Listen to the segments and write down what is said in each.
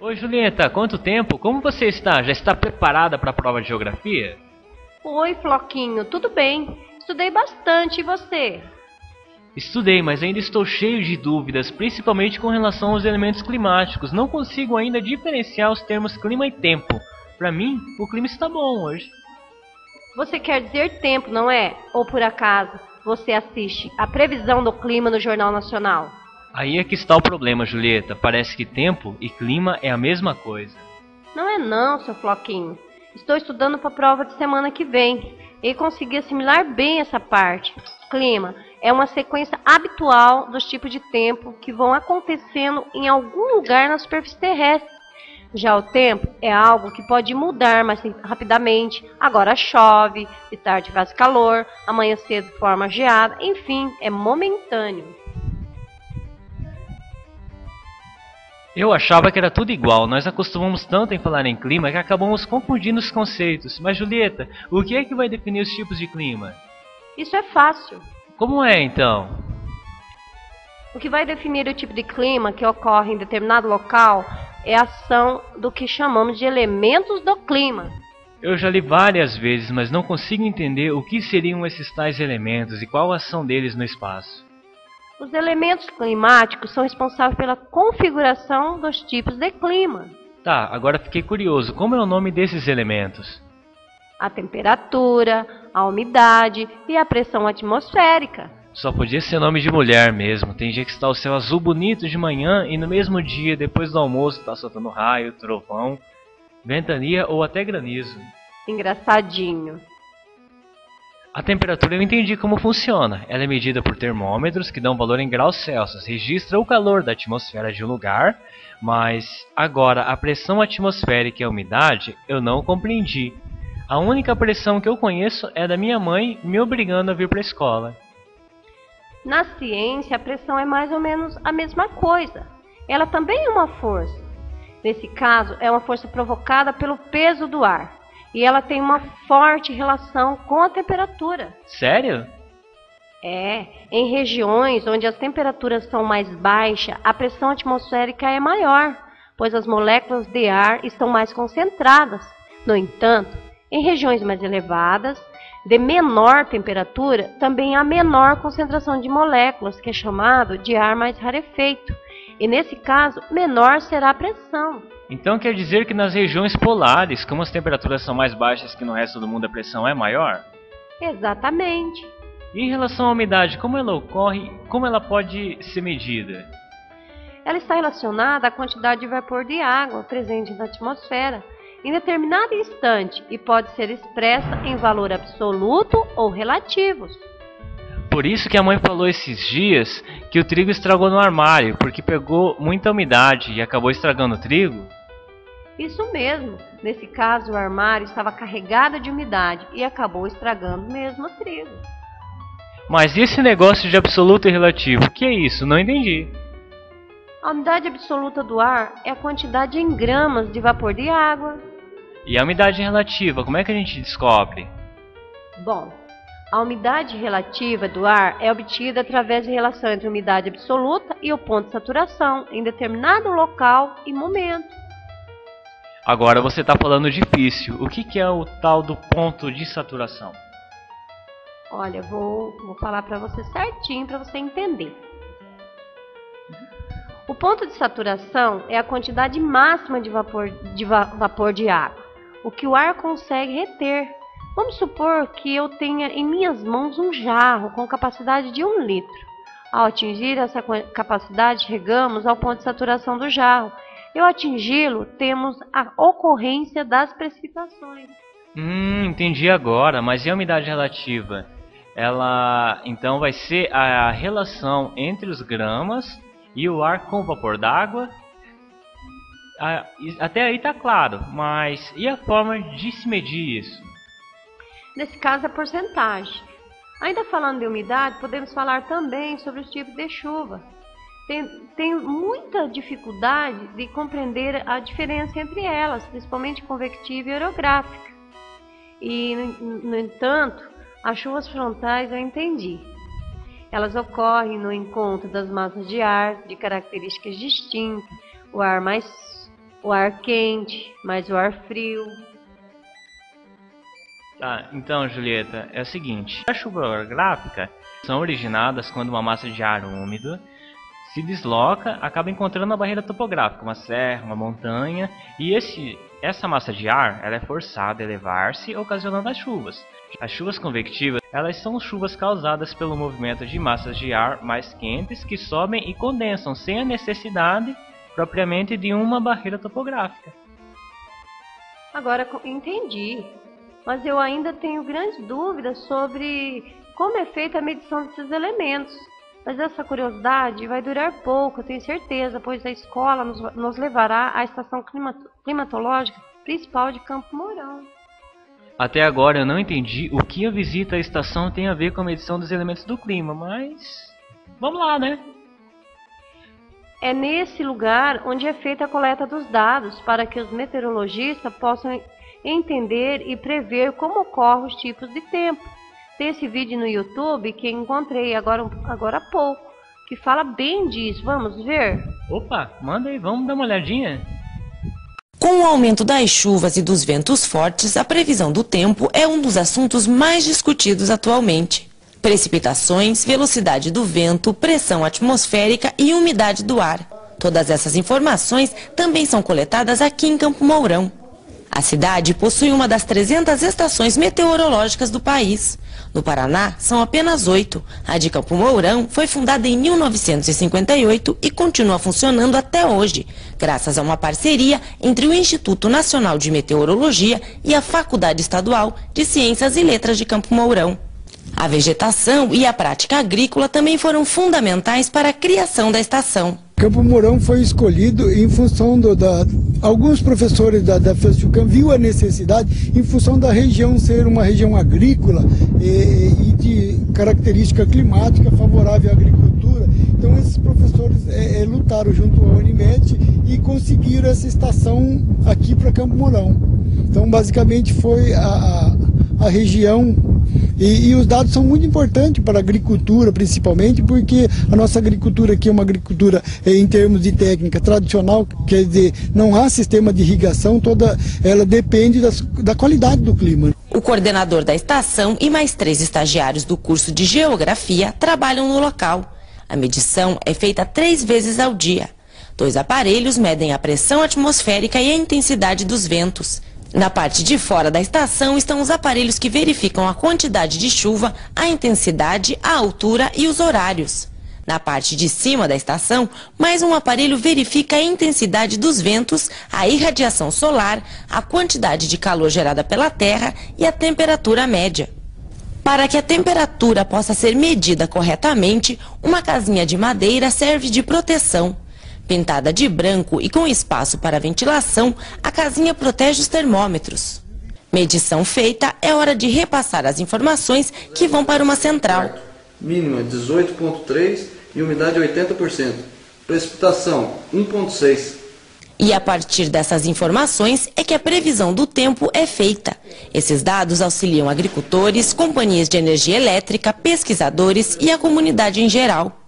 Oi Julieta, quanto tempo? Como você está? Já está preparada para a prova de geografia? Oi, Floquinho, tudo bem? Estudei bastante, e você? Estudei, mas ainda estou cheio de dúvidas, principalmente com relação aos elementos climáticos. Não consigo ainda diferenciar os termos clima e tempo. Para mim, o clima está bom hoje. Você quer dizer tempo, não é? Ou por acaso você assiste a previsão do clima no Jornal Nacional? Aí é que está o problema, Julieta. Parece que tempo e clima é a mesma coisa. Não é não, seu Floquinho. Estou estudando para a prova de semana que vem e consegui assimilar bem essa parte. Clima é uma sequência habitual dos tipos de tempo que vão acontecendo em algum lugar na superfície terrestre. Já o tempo é algo que pode mudar mais rapidamente. Agora chove, de tarde faz calor, amanhã cedo forma geada, enfim, é momentâneo. Eu achava que era tudo igual. Nós acostumamos tanto em falar em clima que acabamos confundindo os conceitos. Mas Julieta, o que é que vai definir os tipos de clima? Isso é fácil. Como é então? O que vai definir o tipo de clima que ocorre em determinado local é a ação do que chamamos de elementos do clima. Eu já li várias vezes, mas não consigo entender o que seriam esses tais elementos e qual a ação deles no espaço. Os elementos climáticos são responsáveis pela configuração dos tipos de clima. Tá, agora fiquei curioso. Como é o nome desses elementos? A temperatura, a umidade e a pressão atmosférica. Só podia ser nome de mulher mesmo. Tem dia que está o céu azul bonito de manhã e no mesmo dia, depois do almoço, está soltando raio, trovão, ventania ou até granizo. Engraçadinho. A temperatura eu entendi como funciona. Ela é medida por termômetros que dão valor em graus Celsius. Registra o calor da atmosfera de um lugar, mas agora a pressão atmosférica e a umidade eu não compreendi. A única pressão que eu conheço é da minha mãe me obrigando a vir para a escola. Na ciência, a pressão é mais ou menos a mesma coisa. Ela também é uma força. Nesse caso, é uma força provocada pelo peso do ar. E ela tem uma forte relação com a temperatura. Sério? É, em regiões onde as temperaturas são mais baixas, a pressão atmosférica é maior, pois as moléculas de ar estão mais concentradas. No entanto, em regiões mais elevadas, de menor temperatura, também há menor concentração de moléculas, que é chamado de ar mais rarefeito. E nesse caso, menor será a pressão. Então quer dizer que nas regiões polares, como as temperaturas são mais baixas que no resto do mundo, a pressão é maior? Exatamente. E em relação à umidade, como ela ocorre, como ela pode ser medida? Ela está relacionada à quantidade de vapor de água presente na atmosfera em determinado instante e pode ser expressa em valor absoluto ou relativos. Por isso que a mãe falou esses dias que o trigo estragou no armário, porque pegou muita umidade e acabou estragando o trigo? Isso mesmo. Nesse caso, o armário estava carregado de umidade e acabou estragando mesmo o trigo. Mas e esse negócio de absoluto e relativo? O que é isso? Não entendi. A umidade absoluta do ar é a quantidade em gramas de vapor de água. E a umidade relativa, como é que a gente descobre? Bom, a umidade relativa do ar é obtida através da relação entre a umidade absoluta e o ponto de saturação em determinado local e momento. Agora você está falando difícil. O que é o tal do ponto de saturação? Olha, vou falar para você certinho para você entender. O ponto de saturação é a quantidade máxima de vapor de água, o que o ar consegue reter. Vamos supor que eu tenha em minhas mãos um jarro com capacidade de 1 litro. Ao atingir essa capacidade, chegamos ao ponto de saturação do jarro. Ao atingi-lo, temos a ocorrência das precipitações. Entendi agora, mas e a umidade relativa? Ela, então, vai ser a relação entre os gramas e o ar com o vapor d'água? Até aí tá claro, mas e a forma de se medir isso? Nesse caso, a porcentagem. Ainda falando de umidade, podemos falar também sobre os tipos de chuva. Tem muita dificuldade de compreender a diferença entre elas, principalmente convectiva e orográfica. E, no entanto, as chuvas frontais eu entendi. Elas ocorrem no encontro das massas de ar de características distintas, o ar mais o ar quente, mais o ar frio. Tá, então, Julieta, é o seguinte. As chuvas orográficas são originadas quando uma massa de ar úmido se desloca, acaba encontrando uma barreira topográfica, uma serra, uma montanha, e essa massa de ar ela é forçada a elevar-se, ocasionando as chuvas. As chuvas convectivas, elas são chuvas causadas pelo movimento de massas de ar mais quentes que sobem e condensam, sem a necessidade propriamente de uma barreira topográfica. Agora entendi, mas eu ainda tenho grandes dúvidas sobre como é feita a medição desses elementos. Mas essa curiosidade vai durar pouco, eu tenho certeza, pois a escola nos levará à estação climatológica principal de Campo Mourão. Até agora eu não entendi o que a visita à estação tem a ver com a medição dos elementos do clima, mas vamos lá, né? É nesse lugar onde é feita a coleta dos dados para que os meteorologistas possam entender e prever como ocorrem os tipos de tempo. Tem esse vídeo no YouTube que encontrei agora há pouco, que fala bem disso. Vamos ver? Opa, manda aí, vamos dar uma olhadinha. Com o aumento das chuvas e dos ventos fortes, a previsão do tempo é um dos assuntos mais discutidos atualmente. Precipitações, velocidade do vento, pressão atmosférica e umidade do ar. Todas essas informações também são coletadas aqui em Campo Mourão. A cidade possui uma das 300 estações meteorológicas do país. No Paraná, são apenas 8. A de Campo Mourão foi fundada em 1958 e continua funcionando até hoje, graças a uma parceria entre o Instituto Nacional de Meteorologia e a Faculdade Estadual de Ciências e Letras de Campo Mourão. A vegetação e a prática agrícola também foram fundamentais para a criação da estação. Campo Mourão foi escolhido em função alguns professores da FESFUCAM viu a necessidade em função da região ser uma região agrícola e de característica climática favorável à agricultura. Então esses professores lutaram junto à Unimed e conseguiram essa estação aqui para Campo Mourão. Então basicamente foi a região. E os dados são muito importantes para a agricultura, principalmente, porque a nossa agricultura aqui é uma agricultura, em termos de técnica, tradicional, quer dizer, não há sistema de irrigação, toda ela depende da qualidade do clima. O coordenador da estação e mais 3 estagiários do curso de Geografia trabalham no local. A medição é feita 3 vezes ao dia. 2 aparelhos medem a pressão atmosférica e a intensidade dos ventos. Na parte de fora da estação estão os aparelhos que verificam a quantidade de chuva, a intensidade, a altura e os horários. Na parte de cima da estação, mais um aparelho verifica a intensidade dos ventos, a irradiação solar, a quantidade de calor gerada pela Terra e a temperatura média. Para que a temperatura possa ser medida corretamente, uma casinha de madeira serve de proteção. Pintada de branco e com espaço para ventilação, a casinha protege os termômetros. Medição feita, é hora de repassar as informações que vão para uma central. Mínima 18,3 e umidade 80%. Precipitação 1,6. E a partir dessas informações é que a previsão do tempo é feita. Esses dados auxiliam agricultores, companhias de energia elétrica, pesquisadores e a comunidade em geral.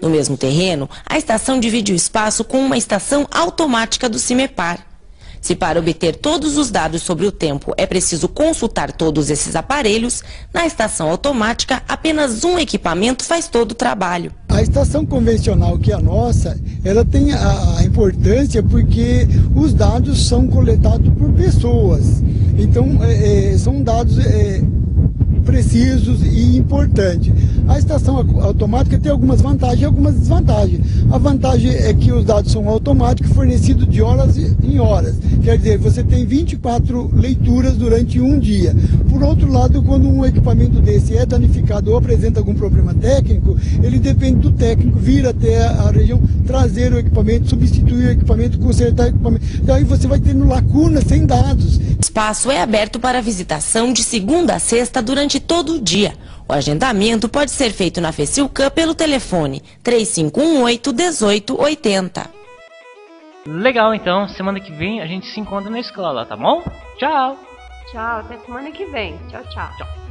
No mesmo terreno, a estação divide o espaço com uma estação automática do CIMEPAR. Se para obter todos os dados sobre o tempo é preciso consultar todos esses aparelhos, na estação automática apenas um equipamento faz todo o trabalho. A estação convencional, que é a nossa, ela tem a importância porque os dados são coletados por pessoas. Então, são dados precisos e importantes. A estação automática tem algumas vantagens e algumas desvantagens. A vantagem é que os dados são automáticos, fornecidos de horas em horas. Quer dizer, você tem 24 leituras durante um dia. Por outro lado, quando um equipamento desse é danificado ou apresenta algum problema técnico, ele depende do técnico vir até a região, trazer o equipamento, substituir o equipamento, consertar o equipamento. Daí você vai tendo lacunas sem dados. O espaço é aberto para visitação de segunda a sexta durante todo o dia. O agendamento pode ser feito na FESFUCAM pelo telefone 3518-1880. Legal, então, semana que vem a gente se encontra na escola, tá bom? Tchau! Tchau, até semana que vem. Tchau, tchau. Tchau.